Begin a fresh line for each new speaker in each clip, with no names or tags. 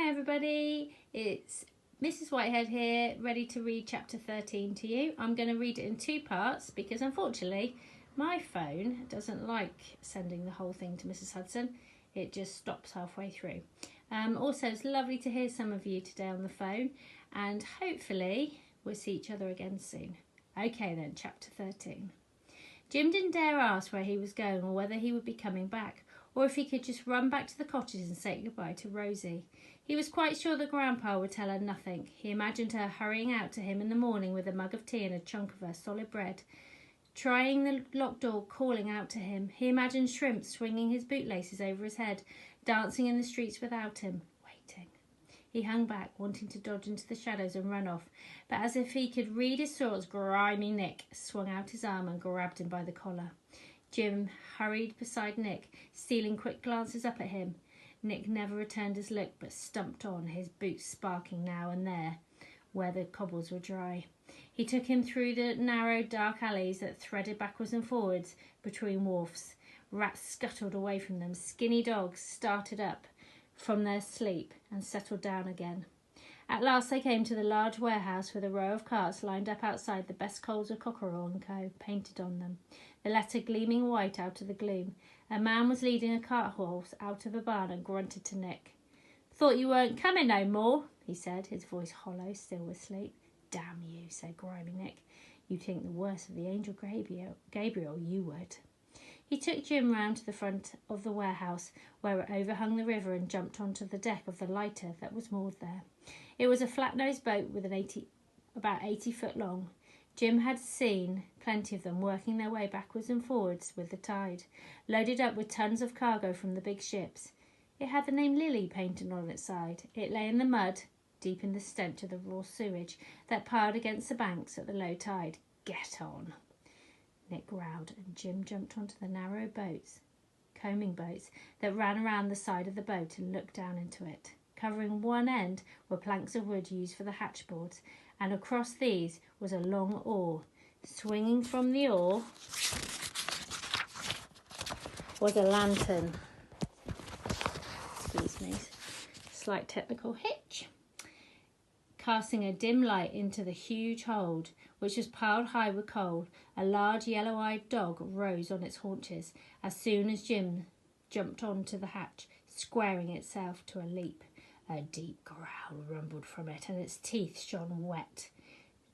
everybody, it's Mrs. Whitehead here, ready to read chapter 13 to you. I'm going to read it in two parts because unfortunately my phone doesn't like sending the whole thing to Mrs. Hudson. It just stops halfway through. Also, it's lovely to hear some of you today on the phone, and hopefully we'll see each other again soon. Okay then, chapter 13. Jim didn't dare ask where he was going or whether he would be coming back, or if he could just run back to the cottage and say goodbye to Rosie. He was quite sure that Grandpa would tell her nothing. He imagined her hurrying out to him in the morning with a mug of tea and a chunk of her solid bread, trying the locked door, calling out to him. He imagined Shrimp swinging his bootlaces over his head, dancing in the streets without him, waiting. He hung back, wanting to dodge into the shadows and run off, but as if he could read his thoughts, grimy Nick swung out his arm and grabbed him by the collar. Jim hurried beside Nick, stealing quick glances up at him. Nick never returned his look, but stumped on, his boots sparking now and there where the cobbles were dry. He took him through the narrow, dark alleys that threaded backwards and forwards between wharfs. Rats scuttled away from them. Skinny dogs started up from their sleep and settled down again. At last they came to the large warehouse with a row of carts lined up outside, the best coals of Cockerell & Co. painted on them, the letter gleaming white out of the gloom. A man was leading a cart horse out of a barn and grunted to Nick. "Thought you weren't coming no more," he said, his voice hollow, still with sleep. "Damn you," said grimy Nick. "You'd think the worst of the angel Gabriel, you would." He took Jim round to the front of the warehouse, where it overhung the river, and jumped onto the deck of the lighter that was moored there. It was a flat-nosed boat with about 80 foot long. Jim had seen plenty of them working their way backwards and forwards with the tide, loaded up with tons of cargo from the big ships. It had the name Lily painted on its side. It lay in the mud, deep in the stench of the raw sewage that piled against the banks at the low tide. "Get on," Nick growled, and Jim jumped onto the narrow boats, combing boats, that ran around the side of the boat and looked down into it. Covering one end were planks of wood used for the hatchboards, and across these was a long oar. Swinging from the oar was a lantern. Excuse me, slight technical hitch. Casting a dim light into the huge hold, which was piled high with coal, a large yellow-eyed dog rose on its haunches as soon as Jim jumped onto the hatch, squaring itself to a leap. A deep growl rumbled from it, and its teeth shone wet.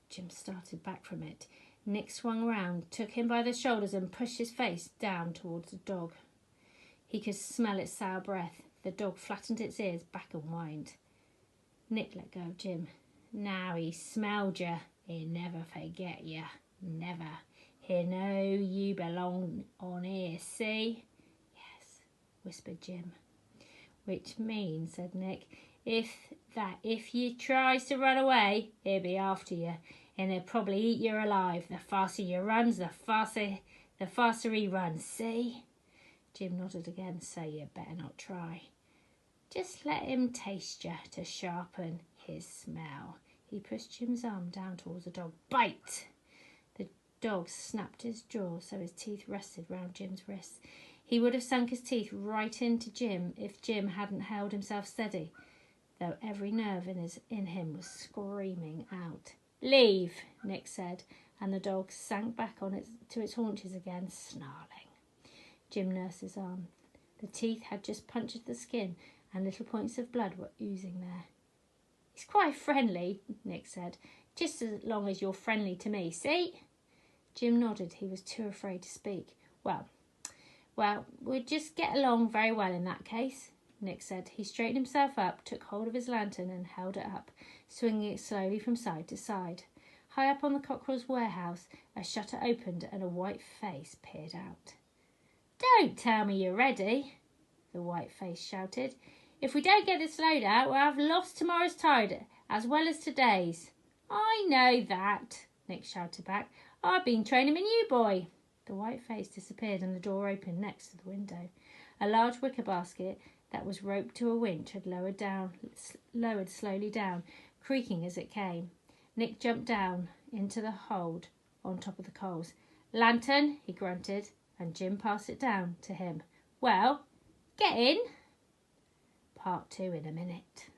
Jim started back from it. Nick swung round, took him by the shoulders, and pushed his face down towards the dog. He could smell its sour breath. The dog flattened its ears back and whined. Nick let go of Jim. "Now he smelled ya. He'll never forget ya. Never. He'll know you belong on here, see?" "Yes," whispered Jim. "Which means," said Nick, if you tries to run away, he'll be after you, and he'll probably eat you alive. The faster you runs, the faster he runs, see?" Jim nodded again. "So you better not try. Just let him taste you to sharpen his smell." He pushed Jim's arm down towards the dog. "Bite!" The dog snapped his jaw so his teeth rested round Jim's wrists. He would have sunk his teeth right into Jim if Jim hadn't held himself steady, though every nerve in him was screaming out. "Leave," Nick said, and the dog sank back to its haunches again, snarling. Jim nursed his arm. The teeth had just punctured the skin, and little points of blood were oozing there. "He's quite friendly," Nick said, "just as long as you're friendly to me, see?" Jim nodded. He was too afraid to speak. Well, we'll just get along very well in that case," Nick said. He straightened himself up, took hold of his lantern and held it up, swinging it slowly from side to side. High up on the Cockerell's warehouse, a shutter opened and a white face peered out. "Don't tell me you're ready," the white face shouted. "If we don't get this load out, we'll have lost tomorrow's tide as well as today's." "I know that," Nick shouted back. "I've been training my new boy." The white face disappeared and the door opened next to the window. A large wicker basket that was roped to a winch had lowered slowly down, creaking as it came. Nick jumped down into the hold on top of the coals. "Lantern," he grunted, and Jim passed it down to him. "Well, get in." Part 2 in a minute.